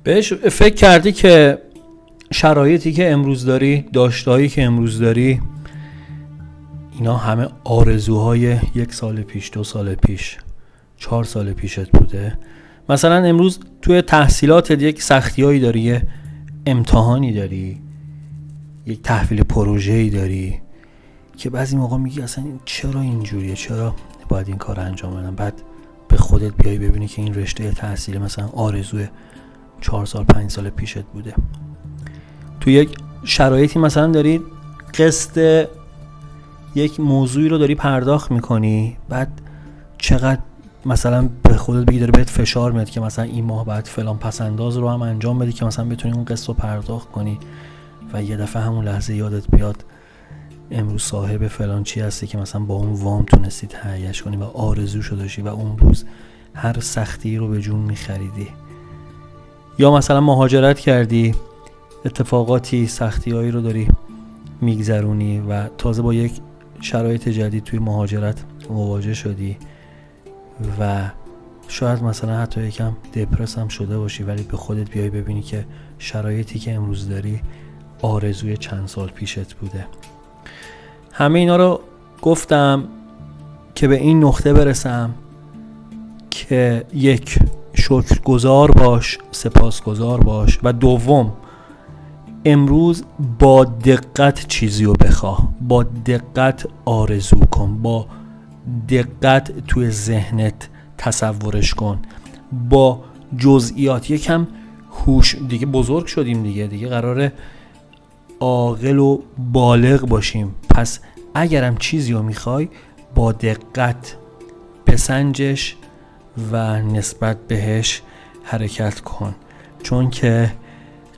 بهش فکر کردی که شرایطی که امروز داری، داشتهایی که امروز داری، اینا همه آرزوهای 1 سال پیش، 2 سال پیش، 4 سال پیشت بوده؟ مثلا امروز توی تحصیلاتت یک سختیایی داری، یه امتحانی داری، یک تحویل پروژه‌ای داری که بعضی موقع میگی اصلا چرا اینجوریه، چرا باید این کار انجام بدم؟ بعد به خودت بیای ببینی که این رشته تحصیل مثلا آرزوی 4 سال 5 سال پیشت بوده. تو یک شرایطی مثلا داری قسط یک موضوعی رو داری پرداخت میکنی، بعد چقدر مثلا به خودت بگی داره بهت فشار میاد که مثلا این ماه باید فلان پسنداز رو هم انجام بدی که مثلا بتونی اون قسط رو پرداخت کنی و یه دفعه همون لحظه یادت بیاد امروز صاحب فلان چی هستی که مثلا با اون وام تونستی تهیه‌اش کنی و آرزوشو داشتی و اون روز هر سختی رو به جون میخریدی. یا مثلا مهاجرت کردی، اتفاقاتی، سختی‌هایی رو داری میگذرونی و تازه با یک شرایط جدید توی مهاجرت مواجه شدی و شاید مثلا حتی یکم دپرس هم شده باشی، ولی به خودت بیای ببینی که شرایطی که امروز داری آرزوی چند سال پیشت بوده. همه اینا رو گفتم که به این نقطه برسم که یک، شکرگزار باش، سپاسگزار باش، و دوم، امروز با دقت چیزی رو بخواه، با دقت آرزو کن، با دقت توی ذهنت تصورش کن، با جزئیات. یکم هوش، دیگه بزرگ شدیم، دیگه قراره عاقل و بالغ باشیم، پس اگرم چیزی رو میخوای با دقت بسنجش و نسبت بهش حرکت کن، چون که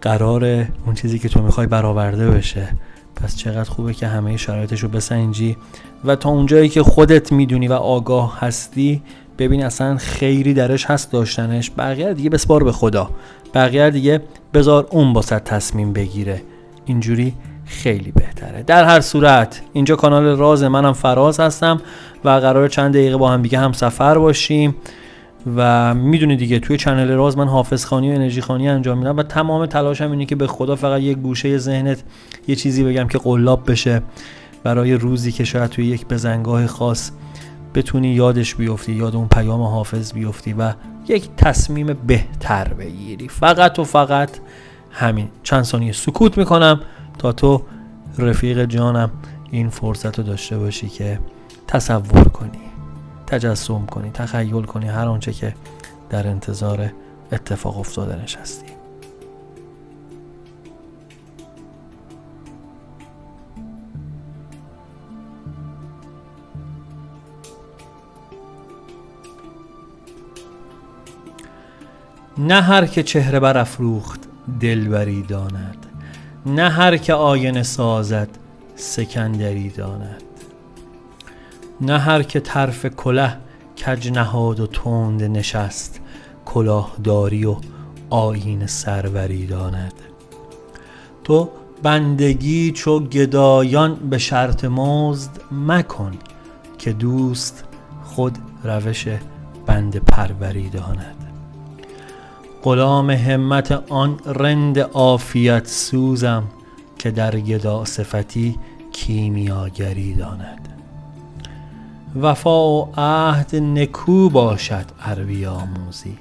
قراره اون چیزی که تو میخوای برآورده بشه. پس چقدر خوبه که همه شرایطش رو بسنجی و تا اونجایی که خودت میدونی و آگاه هستی ببین اصلا خیری درش هست داشتنش، بقیه دیگه بسپار به خدا، بقیه دیگه بذار اون واسه تصمیم بگیره. اینجوری خیلی بهتره. در هر صورت اینجا کانال راز، منم فراز هستم و قراره چند دقیقه با هم دیگه هم سفر باشیم و میدونی دیگه توی چنل راز من حافظ خوانی و انرژی خوانی انجام میدم و تمام تلاشم اینه که به خدا فقط یک گوشه ذهنت یه چیزی بگم که قلاب بشه برای روزی که شاید توی یک بزنگاه خاص بتونی یادش بیفتی، یاد اون پیام حافظ بیفتی و یک تصمیم بهتر بگیری. فقط و فقط همین. چند ثانیه سکوت میکنم تا تو رفیق جانم این فرصت رو داشته باشی که تصور کنی، تجسم کنی، تخیل کنی هر آنچه که در انتظار اتفاق افتادنش هستی. نه هر که چهره برافروخت دلبری داند، نه هر که آینه سازد سکندری داند، نه هر که طرف کله کج نهاد و تند نشست کلاهداری و آیین سروری داند. تو بندگی چو گدایان به شرط مزد مکن که دوست خود روش بنده پروری داند. غلام همت آن رند عافیت سوزم که در گدا صفتی کیمیاگری داند. وفا و عهد نکو باشد عربی آموزی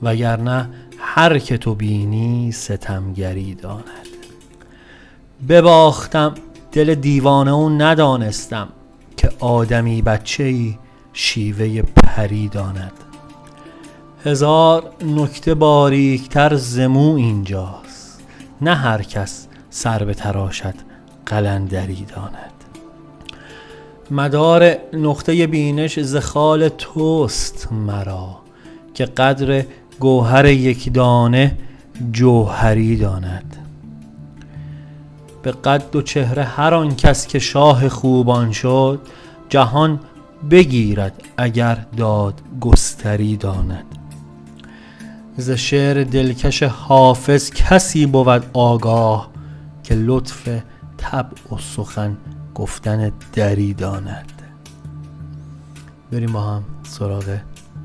وگرنه هر که تو بینی ستمگری داند. بباختم دل دیوانه و ندانستم که آدمی بچه‌ای شیوه پری داند. هزار نکته باریکتر زمو اینجاست، نه هر کس سر به تراشد قلندری داند. مدار نقطه بینش ز خال توست مرا که قدر گوهر یک دانه جوهری داند. به قد و چهره هر آن کس که شاه خوبان شد جهان بگیرد اگر داد گستری داند. ز شعر دلکش حافظ کسی بود آگاه که لطف طبع و سخن گفتن دری داند. بریم با هم سراغ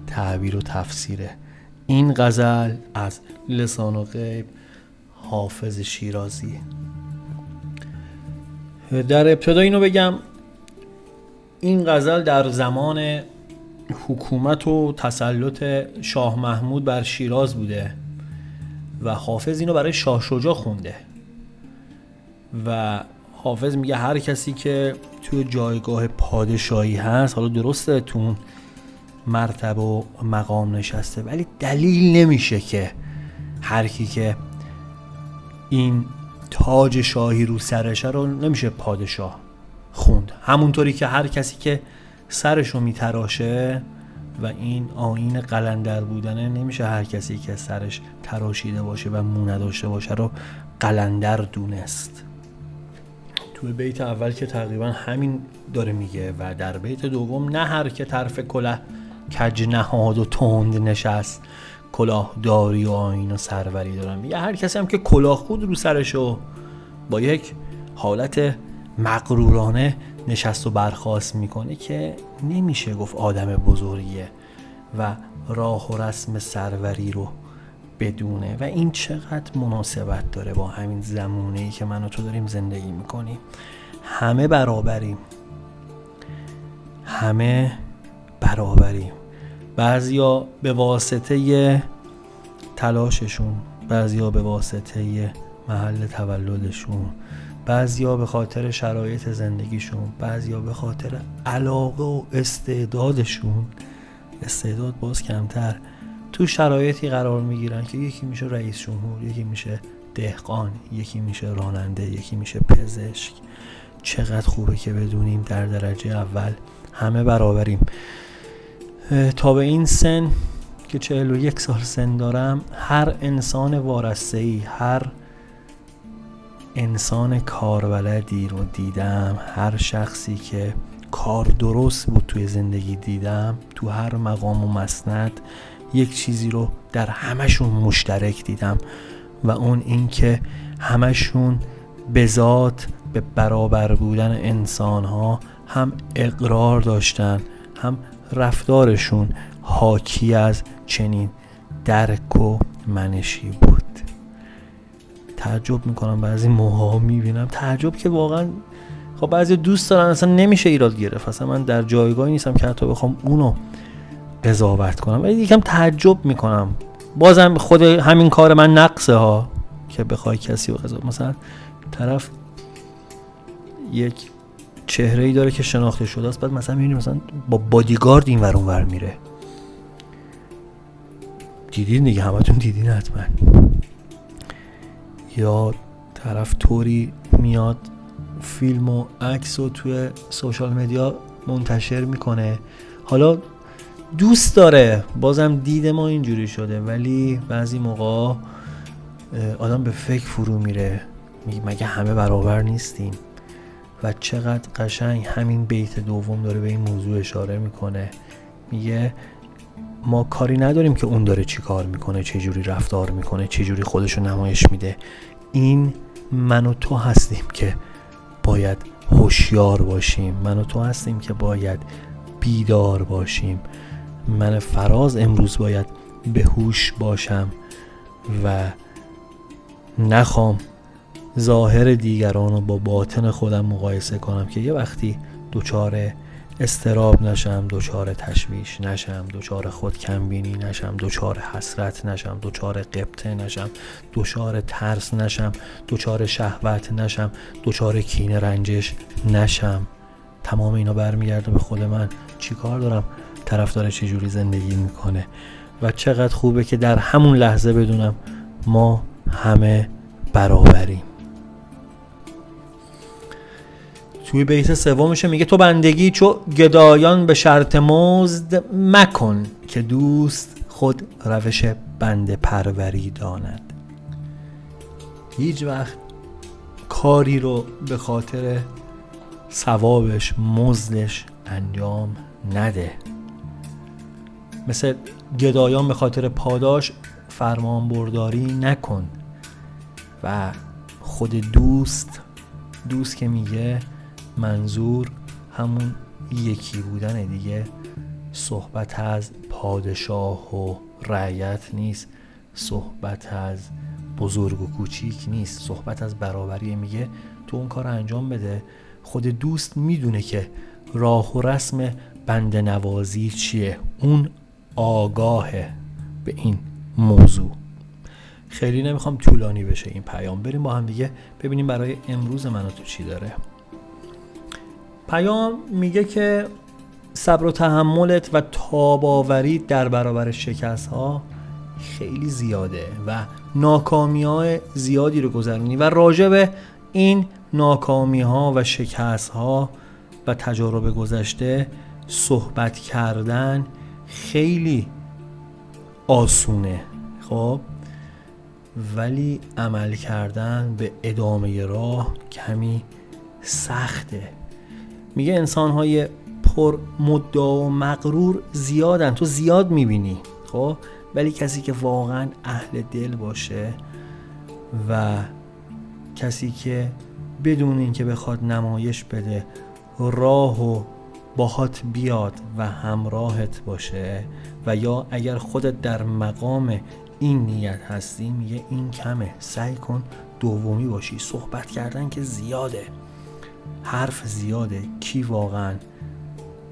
تعبیر و تفسیر این غزل از لسان الغیب حافظ شیرازی. در ابتدا اینو بگم، این غزل در زمان حکومت و تسلط شاه محمود بر شیراز بوده و حافظ اینو برای شاه شجاع خونده و حافظ میگه هر کسی که توی جایگاه پادشاهی هست، حالا درسته تو اون مرتبه و مقام نشسته، ولی دلیل نمیشه که هر کی که این تاج شاهی رو سرشه رو نمیشه پادشاه خوند. همونطوری که هر کسی که سرشو میتراشه و این آیین قلندر بودنه، نمیشه هر کسی که سرش تراشیده باشه و مو نداشته باشه رو قلندر دونست. توی بیت اول که تقریبا همین داره میگه و در بیت دوم نه هر که طرف کله کج نهاد و تند نشست، کلاه داری و آیین و سروری دارم. میگه هر کسی هم که کلاه خود رو سرشو با یک حالت مغرورانه نشست و برخاست میکنه که نمیشه گفت آدم بزرگیه و راه و رسم سروری رو بدونه. و این چقدر مناسبت داره با همین زمونه‌ای که من و تو داریم زندگی میکنیم. همه برابریم، همه برابریم. بعضیا به واسطه تلاششون، بعضیا به واسطه محل تولدشون، بعضیا به خاطر شرایط زندگیشون، بعضیا به خاطر علاقه و استعدادشون، استعداد باز کمتر، تو شرایطی قرار میگیرن که یکی میشه رئیس جمهور، یکی میشه دهقان، یکی میشه راننده، یکی میشه پزشک. چقدر خوبه که بدونیم در درجه اول همه برابریم. تا به این سن که 41 سال سن دارم، هر انسان وارثه‌ای، هر انسان کاربلدی رو دیدم، هر شخصی که کار درست بود توی زندگی دیدم، تو هر مقام و مسند یک چیزی رو در همشون مشترک دیدم و اون این که همشون به ذات به برابر بودن انسان‌ها هم اقرار داشتن، هم رفتارشون حاکی از چنین درک و منشی بود. تعجب میکنم بعضی موقعا میبینم، تعجب که واقعا خب بعضی دوست دارن، اصلا نمیشه ایراد گرفت، اصلا من در جایگاهی نیستم که حتی بخوام اونو قضاوت کنم، ولی یکم تعجب میکنم. بازم خود همین کار من نقصه ها که بخوای کسی رو قضاوت. مثلا طرف یک چهره‌ای داره که شناخته شده است، بعد مثلا میبینی مثلا با بادیگارد این ور اون ور میره. دیدین دیگه، همتون دیدین حتما. یا طرف طوری میاد فیلم و عکس رو توی سوشال مدیا منتشر میکنه، حالا دوست داره، بازم دید ما اینجوری شده، ولی بعضی موقع آدم به فکر فرو میره، میگه مگه همه برابر نیستیم؟ و چقدر قشنگ همین بیت دوم داره به این موضوع اشاره میکنه. میگه ما کاری نداریم که اون داره چی کار میکنه، چه جوری رفتار میکنه، چه جوری خودشو نمایش میده. این من و تو هستیم که باید هوشیار باشیم، من و تو هستیم که باید بیدار باشیم. من فراز امروز باید به هوش باشم و نخوام ظاهر دیگران رو با باطن خودم مقایسه کنم که یه وقتی دچار استراب نشم، دچار تشویش نشم، دچار خود کمبینی نشم، دچار حسرت نشم، دچار غبطه نشم، دچار ترس نشم، دچار شهوت نشم، دچار کینه رنجش نشم. تمام اینا برمیگرده به خود من. چی کار دارم؟ طرف داره چه جوری زندگی میکنه؟ و چقدر خوبه که در همون لحظه بدونم ما همه برابریم. توی بیت سومش میگه تو بندگی چو گدایان به شرط مزد مکن، که دوست خود روش بنده پروری داند. هیچ وقت کاری رو به خاطر ثوابش، مزدش انجام نده. مثل گدایان به خاطر پاداش فرمان برداری نکن. و خود دوست که میگه منظور همون یکی بودن دیگه، صحبت از پادشاه و رعیت نیست، صحبت از بزرگ و کوچیک نیست، صحبت از برابری. میگه تو اون کار انجام بده. خود دوست میدونه که راه و رسم بنده نوازی چیه، اون آگاهه به این موضوع. خیلی نمیخوام طولانی بشه این پیام، بریم با هم دیگه ببینیم برای امروز منو تو چی داره. پیام میگه که صبر و تحملت و تاباوری در برابر شکست ها خیلی زیاده و ناکامی های زیادی رو گذرونی و راجع به این ناکامی ها و شکست ها و تجارب گذشته صحبت کردن خیلی آسونه، خب، ولی عمل کردن به ادامه راه کمی سخته. میگه انسان‌های پر مدعا و مغرور زیادن، تو زیاد میبینی، خب، ولی کسی که واقعا اهل دل باشه و کسی که بدون اینکه بخواد نمایش بده راهو باهات بیاد و همراهت باشه، و یا اگر خودت در مقام این نیت هستی، میگه این کمه، سعی کن دومی باشی. صحبت کردن که زیاده، حرف زیاده، کی واقعا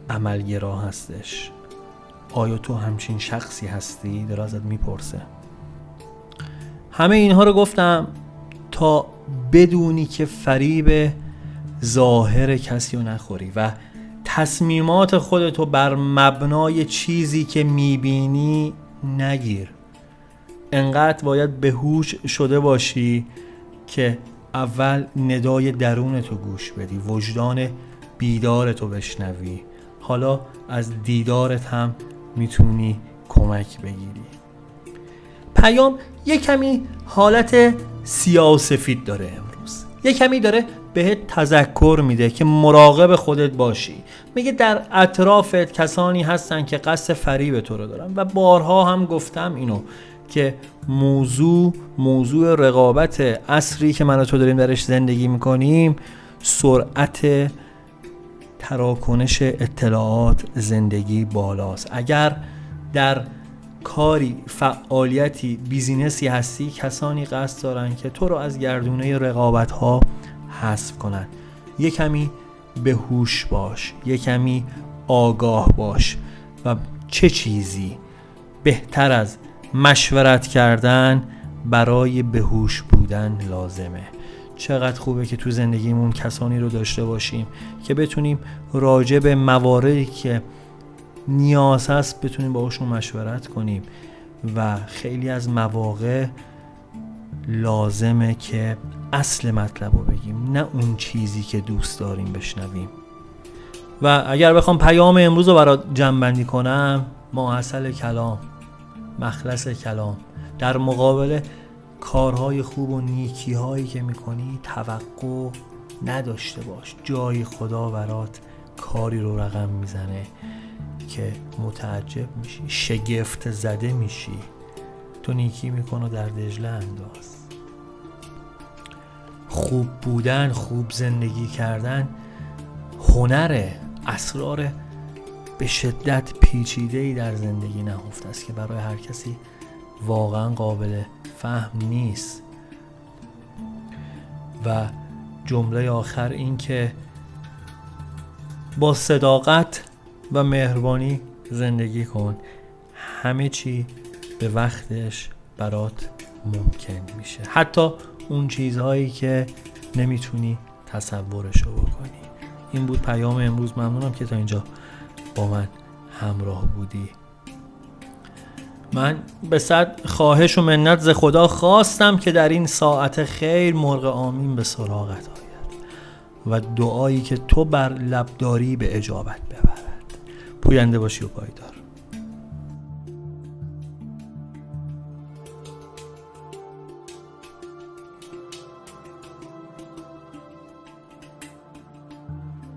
عملگرا هستش؟ آیا تو همچین شخصی هستی؟ داره ازت میپرسه. همه اینها رو گفتم تا بدونی که فریب ظاهر کسی رو نخوری و تصمیمات خودتو بر مبنای چیزی که میبینی نگیر. انقدر باید به هوش شده باشی که اول ندای درونتو گوش بدی، وجدان بیدارتو بشنوی، حالا از دیدارت هم میتونی کمک بگیری. پیام یه کمی حالت سیاه‌وسفید داره امروز، یه کمی داره بهت تذکر میده که مراقب خودت باشی. میگه در اطرافت کسانی هستن که قصد فریب تو رو دارن و بارها هم گفتم اینو که موضوع رقابت عصری که من و تو داریم درش زندگی میکنیم، سرعت تراکنش اطلاعات زندگی بالاست. اگر در کاری، فعالیتی، بیزینسی هستی، کسانی قصد دارن که تو رو از گردونه رقابت ها حذف کنن. یه کمی به هوش باش، یه کمی آگاه باش و چه چیزی بهتر از مشورت کردن برای بهوش بودن لازمه. چقدر خوبه که تو زندگیمون کسانی رو داشته باشیم که بتونیم راجع به مواردی که نیاز هست بتونیم باهاشون مشورت کنیم و خیلی از مواقع لازمه که اصل مطلب رو بگیم، نه اون چیزی که دوست داریم بشنویم. و اگر بخوام پیام امروز رو برات جمع‌بندی کنم، ماحصل کلام، مخلص کلام، در مقابل کارهای خوب و نیکی هایی که میکنی توقع نداشته باش. جای خدا برات کاری رو رقم میزنه که متعجب میشی، شگفت زده میشی. تو نیکی میکن و در دجله انداز. خوب بودن، خوب زندگی کردن هنره، اسرار به شدت پیچیده‌ای در زندگی نهفته است که برای هر کسی واقعا قابل فهم نیست. و جمله آخر این که با صداقت و مهربانی زندگی کن، همه چی به وقتش برات ممکن میشه، حتی اون چیزهایی که نمیتونی تصورشو بکنی. این بود پیام امروز. ممنونم که تا اینجا با من همراه بودی. من به صد خواهش و منت ز خدا خواستم که در این ساعت خیر مرغ آمین به سراغت آید و دعایی که تو بر لب داری به اجابت ببرد. پوینده باشی و پایدار.